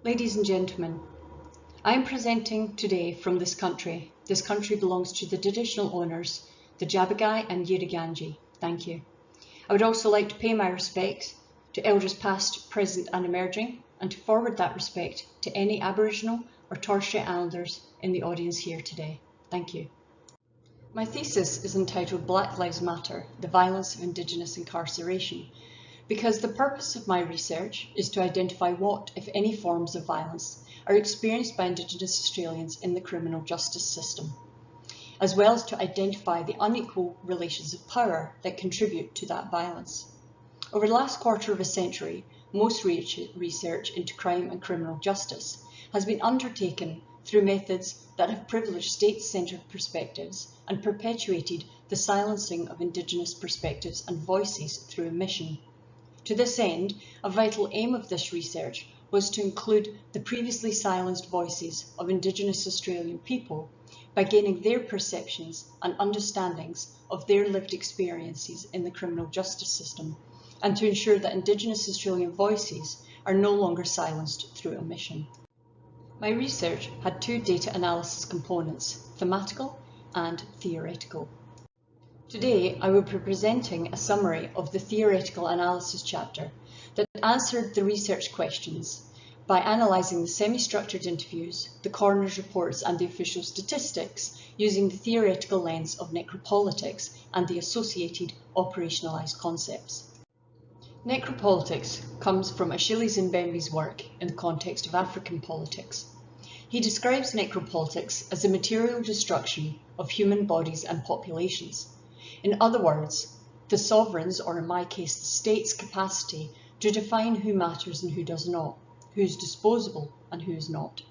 Ladies and gentlemen, I am presenting today from this country. This country belongs to the traditional owners, the Jabagai and Yiriganji. Thank you. I would also like to pay my respects to elders past, present and emerging, and to forward that respect to any Aboriginal or Torres Strait Islanders in the audience here today. Thank you. My thesis is entitled Black Lives Matter, the Violence of Indigenous Incarceration, because the purpose of my research is to identify what, if any, forms of violence are experienced by Indigenous Australians in the criminal justice system, as well as to identify the unequal relations of power that contribute to that violence. Over the last quarter of a century, most research into crime and criminal justice has been undertaken through methods that have privileged state-centred perspectives and perpetuated the silencing of Indigenous perspectives and voices through omission. To this end, a vital aim of this research was to include the previously silenced voices of Indigenous Australian people by gaining their perceptions and understandings of their lived experiences in the criminal justice system, and to ensure that Indigenous Australian voices are no longer silenced through omission. My research had two data analysis components, thematical and theoretical. Today, I will be presenting a summary of the theoretical analysis chapter that answered the research questions by analysing the semi-structured interviews, the coroner's reports and the official statistics using the theoretical lens of necropolitics and the associated operationalised concepts. Necropolitics comes from Achilles Mbembe's work in the context of African politics. He describes necropolitics as the material destruction of human bodies and populations. In other words, the sovereign's, or in my case the state's, capacity to define who matters and who does not, who is disposable and who is not.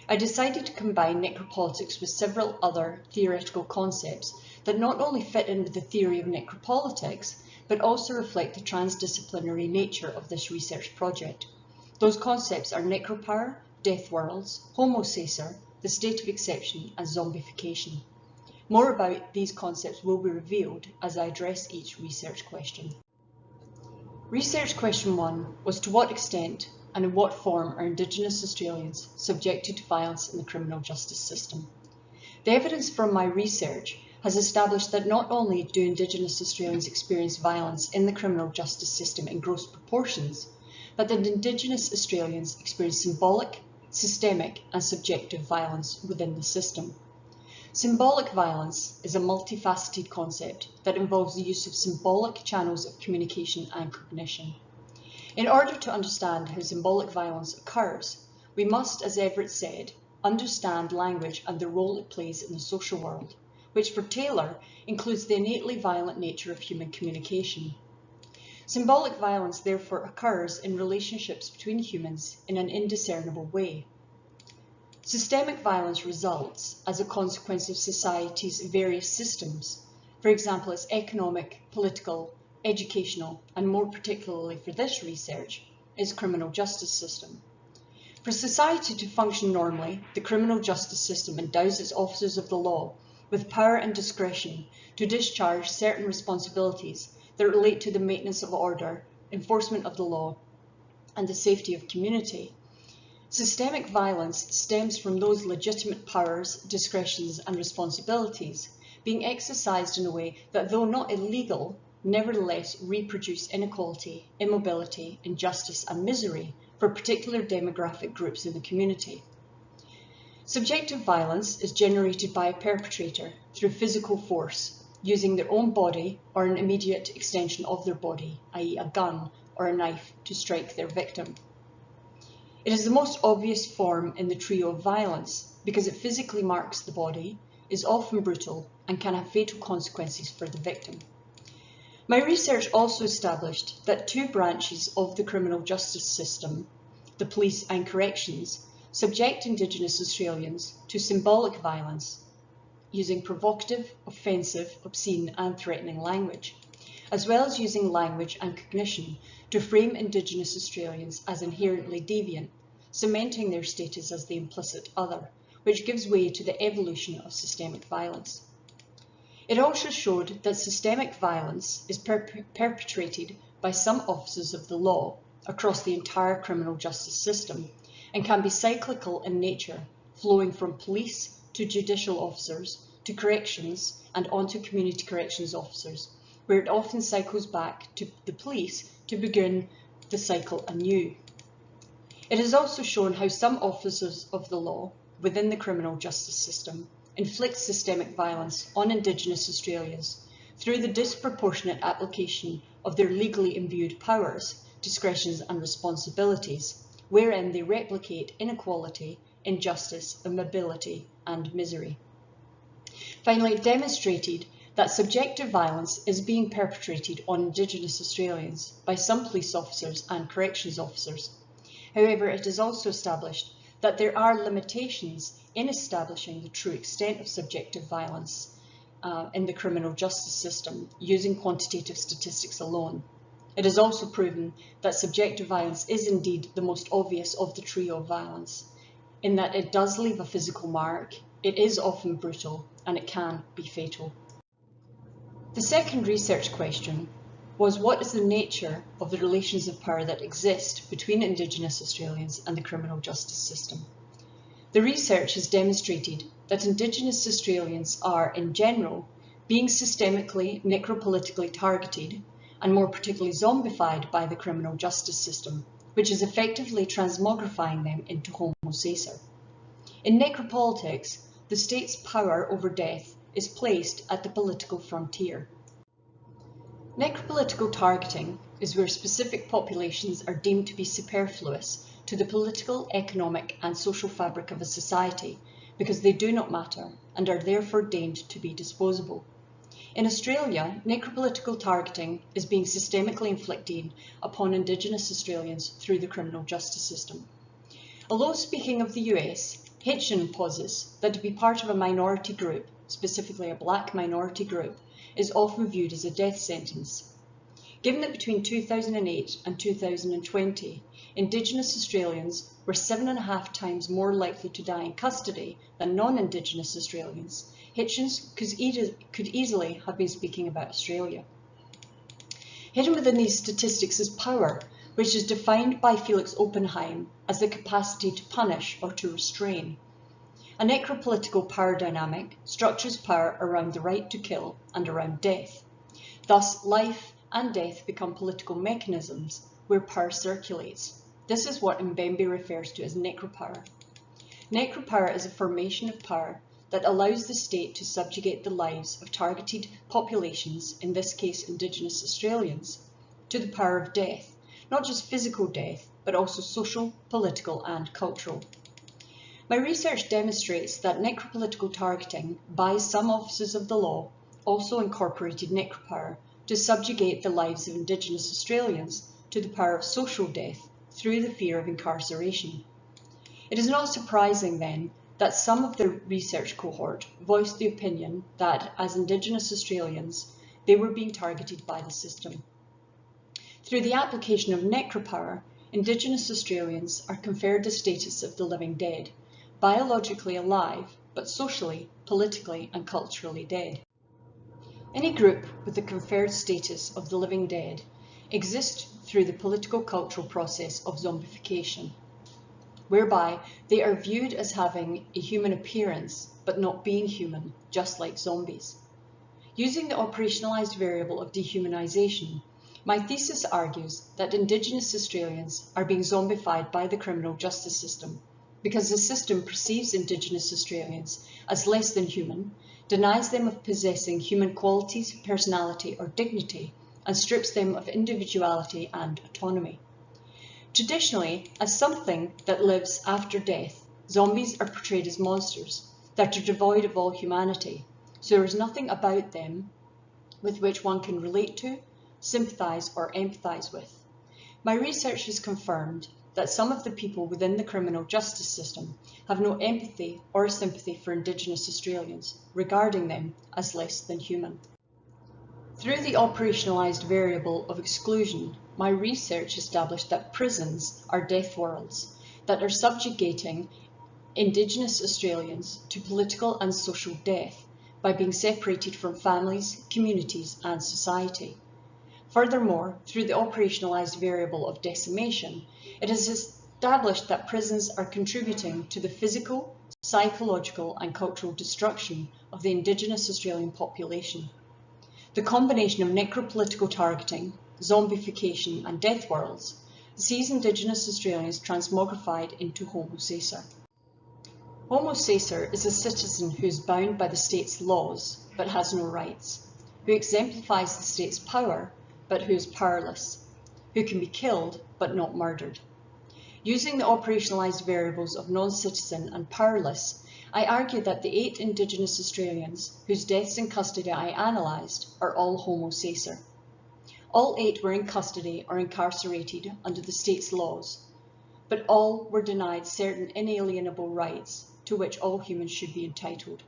I decided to combine necropolitics with several other theoretical concepts that not only fit in with the theory of necropolitics, but also reflect the transdisciplinary nature of this research project. Those concepts are necropower, death worlds, homosacer, the state of exception and zombification. More about these concepts will be revealed as I address each research question. Research question 1 was to what extent and in what form are Indigenous Australians subjected to violence in the criminal justice system? The evidence from my research has established that not only do Indigenous Australians experience violence in the criminal justice system in gross proportions, but that Indigenous Australians experience symbolic, systemic and subjective violence within the system. Symbolic violence is a multifaceted concept that involves the use of symbolic channels of communication and cognition. In order to understand how symbolic violence occurs, we must, as Everett said, understand language and the role it plays in the social world, which for Taylor includes the innately violent nature of human communication. Symbolic violence therefore occurs in relationships between humans in an indiscernible way. Systemic violence results as a consequence of society's various systems, for example, its economic, political, educational, and more particularly for this research, its criminal justice system. For society to function normally, the criminal justice system endows its officers of the law with power and discretion to discharge certain responsibilities that relate to the maintenance of order, enforcement of the law, and the safety of community. Systemic violence stems from those legitimate powers, discretions and responsibilities being exercised in a way that, though not illegal, nevertheless reproduce inequality, immobility, injustice and misery for particular demographic groups in the community. Subjective violence is generated by a perpetrator through physical force, using their own body or an immediate extension of their body, i.e. a gun or a knife, to strike their victim. It is the most obvious form in the trio of violence because it physically marks the body, is often brutal, and can have fatal consequences for the victim. My research also established that two branches of the criminal justice system, the police and corrections, subject Indigenous Australians to symbolic violence using provocative, offensive, obscene and threatening language, as well as using language and cognition to frame Indigenous Australians as inherently deviant, cementing their status as the implicit other, which gives way to the evolution of systemic violence. It also showed that systemic violence is perpetrated by some officers of the law across the entire criminal justice system, and can be cyclical in nature, flowing from police to judicial officers to corrections and onto community corrections officers, where it often cycles back to the police to begin the cycle anew. It has also shown how some officers of the law within the criminal justice system inflict systemic violence on Indigenous Australians through the disproportionate application of their legally imbued powers, discretions and responsibilities, wherein they replicate inequality, injustice, immobility and misery. Finally, it demonstrated that subjective violence is being perpetrated on Indigenous Australians by some police officers and corrections officers. However, it is also established that there are limitations in establishing the true extent of subjective violence in the criminal justice system using quantitative statistics alone. It is also proven that subjective violence is indeed the most obvious of the trio of violence, in that it does leave a physical mark, it is often brutal, and it can be fatal. The second research question was, what is the nature of the relations of power that exist between Indigenous Australians and the criminal justice system? The research has demonstrated that Indigenous Australians are, in general, being systemically necropolitically targeted and more particularly zombified by the criminal justice system, which is effectively transmogrifying them into homo sacer. In necropolitics, the state's power over death is placed at the political frontier. Necropolitical targeting is where specific populations are deemed to be superfluous to the political, economic and social fabric of a society because they do not matter and are therefore deemed to be disposable. In Australia, necropolitical targeting is being systemically inflicted upon Indigenous Australians through the criminal justice system. Although speaking of the US, Hitchin posits that to be part of a minority group, specifically a black minority group, is often viewed as a death sentence. Given that between 2008 and 2020, Indigenous Australians were 7.5 times more likely to die in custody than non-Indigenous Australians, Hitchens could easily have been speaking about Australia. Hidden within these statistics is power, which is defined by Felix Oppenheim as the capacity to punish or to restrain. A necropolitical power dynamic structures power around the right to kill and around death. Thus, life and death become political mechanisms where power circulates. This is what Mbembe refers to as necropower. Necropower is a formation of power that allows the state to subjugate the lives of targeted populations, in this case Indigenous Australians, to the power of death, not just physical death, but also social, political and cultural. My research demonstrates that necropolitical targeting by some officers of the law also incorporated necropower to subjugate the lives of Indigenous Australians to the power of social death through the fear of incarceration. It is not surprising then that some of the research cohort voiced the opinion that as Indigenous Australians, they were being targeted by the system. Through the application of necropower, Indigenous Australians are conferred the status of the living dead, biologically alive, but socially, politically and culturally dead. Any group with the conferred status of the living dead exists through the political cultural process of zombification, whereby they are viewed as having a human appearance, but not being human, just like zombies. Using the operationalised variable of dehumanisation, my thesis argues that Indigenous Australians are being zombified by the criminal justice system, because the system perceives Indigenous Australians as less than human, denies them of possessing human qualities, personality or dignity, and strips them of individuality and autonomy. Traditionally, as something that lives after death, zombies are portrayed as monsters that are devoid of all humanity, so there is nothing about them with which one can relate to, sympathise or empathise with. My research has confirmed that some of the people within the criminal justice system have no empathy or sympathy for Indigenous Australians, regarding them as less than human. Through the operationalised variable of exclusion, my research established that prisons are death worlds that are subjugating Indigenous Australians to political and social death by being separated from families, communities and society. Furthermore, through the operationalised variable of decimation, it is established that prisons are contributing to the physical, psychological and cultural destruction of the Indigenous Australian population. The combination of necropolitical targeting, zombification and death worlds sees Indigenous Australians transmogrified into Homo sacer. Homo sacer is a citizen who is bound by the state's laws but has no rights, who exemplifies the state's power but who is powerless, who can be killed but not murdered. Using the operationalised variables of non-citizen and powerless, I argue that the 8 Indigenous Australians whose deaths in custody I analysed are all Homo sacer. All 8 were in custody or incarcerated under the state's laws, but all were denied certain inalienable rights to which all humans should be entitled.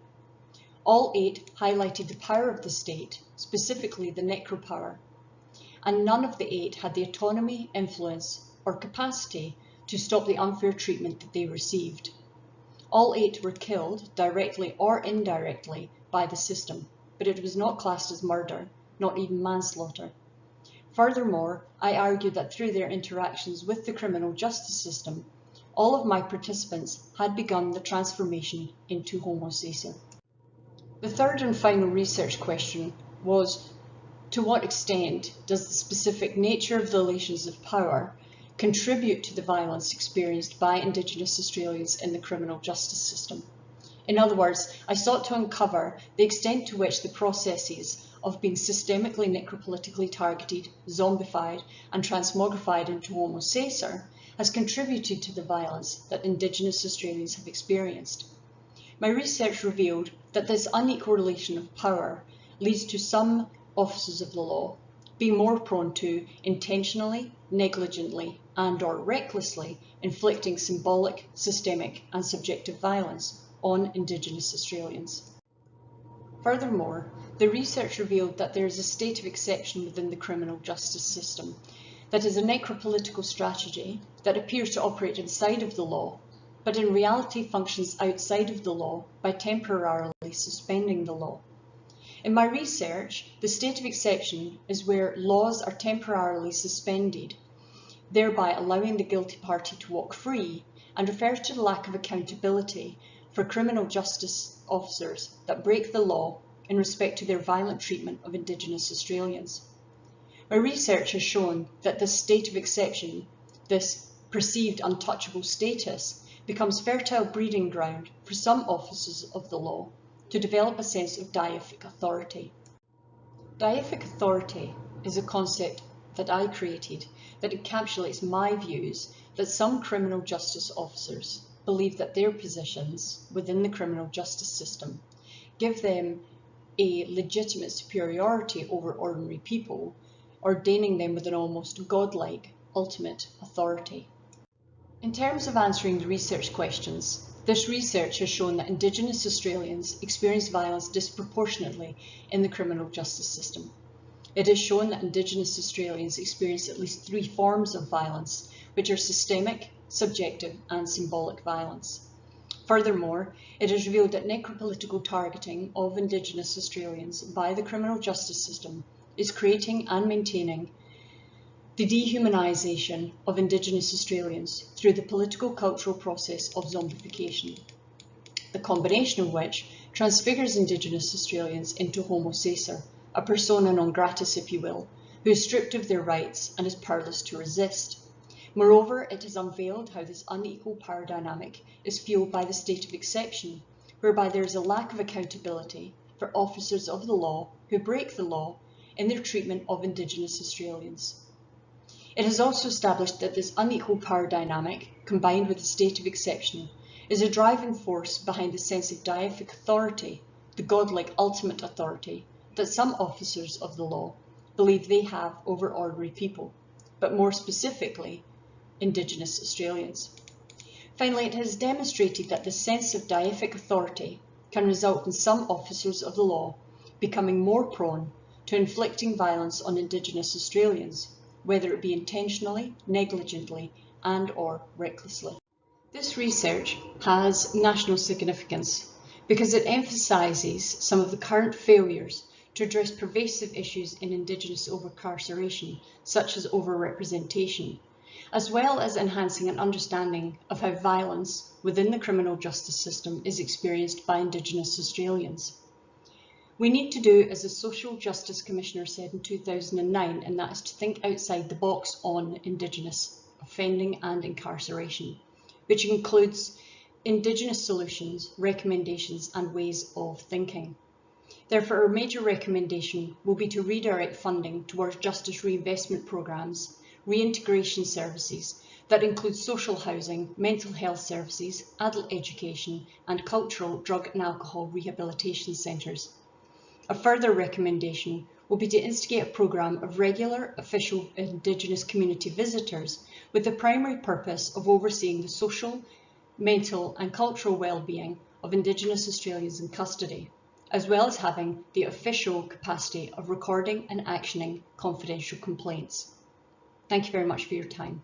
All 8 highlighted the power of the state, specifically the necropower, and none of the 8 had the autonomy, influence or capacity to stop the unfair treatment that they received. All 8 were killed, directly or indirectly, by the system, but it was not classed as murder, not even manslaughter. Furthermore, I argue that through their interactions with the criminal justice system, all of my participants had begun the transformation into Homo sacer. The third and final research question was, to what extent does the specific nature of the relations of power contribute to the violence experienced by Indigenous Australians in the criminal justice system? In other words, I sought to uncover the extent to which the processes of being systemically necropolitically targeted, zombified and transmogrified into Homo sacer has contributed to the violence that Indigenous Australians have experienced. My research revealed that this unequal relation of power leads to some officers of the law being more prone to intentionally, negligently and/or recklessly inflicting symbolic, systemic and subjective violence on Indigenous Australians. Furthermore, the research revealed that there is a state of exception within the criminal justice system that is a necropolitical strategy that appears to operate inside of the law, but in reality functions outside of the law by temporarily suspending the law. In my research, the state of exception is where laws are temporarily suspended, thereby allowing the guilty party to walk free, and refers to the lack of accountability for criminal justice officers that break the law in respect to their violent treatment of Indigenous Australians. My research has shown that this state of exception, this perceived untouchable status, becomes fertile breeding ground for some officers of the law to develop a sense of deific authority. Deific authority is a concept that I created that encapsulates my views that some criminal justice officers believe that their positions within the criminal justice system give them a legitimate superiority over ordinary people, ordaining them with an almost godlike ultimate authority. In terms of answering the research questions, this research has shown that Indigenous Australians experience violence disproportionately in the criminal justice system. It has shown that Indigenous Australians experience at least 3 forms of violence, which are systemic, subjective and symbolic violence. Furthermore, it has revealed that necropolitical targeting of Indigenous Australians by the criminal justice system is creating and maintaining the dehumanisation of Indigenous Australians through the political cultural process of zombification, the combination of which transfigures Indigenous Australians into Homo sacer, a persona non gratis if you will, who is stripped of their rights and is powerless to resist. Moreover, it has unveiled how this unequal power dynamic is fueled by the state of exception, whereby there is a lack of accountability for officers of the law who break the law in their treatment of Indigenous Australians. It has also established that this unequal power dynamic, combined with the state of exception, is a driving force behind the sense of deific authority, the godlike ultimate authority, that some officers of the law believe they have over ordinary people, but more specifically, Indigenous Australians. Finally, it has demonstrated that the sense of deific authority can result in some officers of the law becoming more prone to inflicting violence on Indigenous Australians, whether it be intentionally, negligently and/or recklessly. This research has national significance because it emphasises some of the current failures to address pervasive issues in Indigenous over-incarceration, such as over-representation, as well as enhancing an understanding of how violence within the criminal justice system is experienced by Indigenous Australians. We need to do as the Social Justice Commissioner said in 2009, and that is to think outside the box on Indigenous offending and incarceration, which includes Indigenous solutions, recommendations and ways of thinking. Therefore, our major recommendation will be to redirect funding towards justice reinvestment programmes, reintegration services that include social housing, mental health services, adult education and cultural, drug and alcohol rehabilitation centres. A further recommendation will be to instigate a programme of regular official Indigenous community visitors with the primary purpose of overseeing the social, mental and cultural well-being of Indigenous Australians in custody, as well as having the official capacity of recording and actioning confidential complaints. Thank you very much for your time.